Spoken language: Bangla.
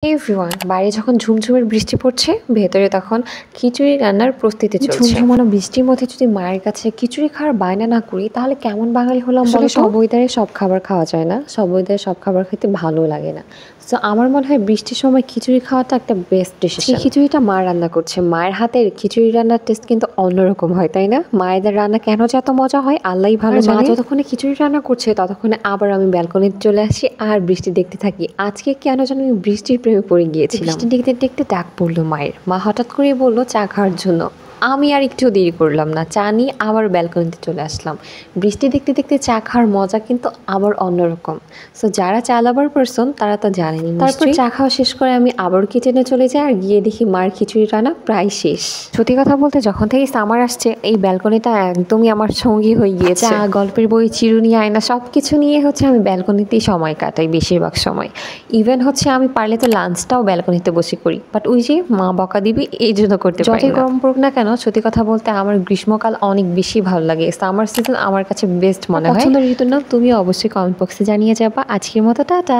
এভরিওয়ান, বাইরে যখন ঝুমঝুমের বৃষ্টি পড়ছে, ভেতরে তখন খিচুড়ি রান্নার প্রস্তুতি চলছে। ঝুমঝুমানো বৃষ্টির মধ্যে যদি মায়ের কাছে খিচুড়ি খাওয়ার বায়না না করি, তাহলে কেমন বাঙালি হলাম বলো তো? সব ওয়েদারে সব খাবার খাওয়া যায় না, সব ওয়েদারে সব খাবার খেতে ভালো লাগে না। তো আমার মনে হয় বৃষ্টির সময় খিচুড়ি খাওয়াটা একটা বেস্ট ডিসিশন। এই খিচুড়িটা মা রান্না করছে, মায়ের হাতের খিচুড়ি রান্নার টেস্ট কিন্তু অন্যরকম হয়, তাই না? মায়েদের রান্না কেন যে এত মজা হয় আল্লাহই ভালো জানে। মা যতক্ষণে খিচুড়ি রান্না করছে ততক্ষণে আবার আমি ব্যালকনিতে চলে আসি আর বৃষ্টি দেখতে থাকি। আজকে কেন যেন আমি বৃষ্টির প্রেমে পড়ে গিয়েছিলাম। বৃষ্টি দেখতে দেখতে ডাক পড়লো মায়ের। মা হঠাৎ করেই বললো চা খাওয়ার জন্য। আমি আর একটু দেরি করলাম না, চা নিয়ে আবার ব্যালকনিতে চলে আসলাম। বৃষ্টি দেখতে দেখতে চা খাওয়ার মজা কিন্তু আবার অন্যরকম। সো যারা চা লাভার পারসন তারা তো জানেনি। তারপর চা খাওয়া শেষ করে আমি আবার কিচেনে চলে যাই আর গিয়ে দেখি মার খিচুড়ি রান্না প্রায় শেষ। সত্যি কথা বলতে যখন থেকে সামার আসছে এই ব্যালকনিটা একদমই আমার সঙ্গী হয়ে গিয়েছে। চা, গল্পের বই, চিরুনি, আয়না সব কিছু নিয়ে আমি ব্যালকনিতেই সময় কাটাই বেশিরভাগ সময়। ইভেন আমি পারলে তো লাঞ্চটাও ব্যালকনিতে বসে করি, বাট ওই যে মা বকা দিবি এই জন্য করতে পারি না। যতই গরম পড়ুক না কেন, সত্যি কথা বলতে আমার গ্রীষ্মকাল অনেক বেশি ভালো লাগে। সামার সিজন আমার কাছে বেস্ট মনে হয়। পছন্দের ঋতুর নাম তুমিও অবশ্যই কমেন্ট বক্সে জানিয়ে যাবা। আজকের মতো টাটা।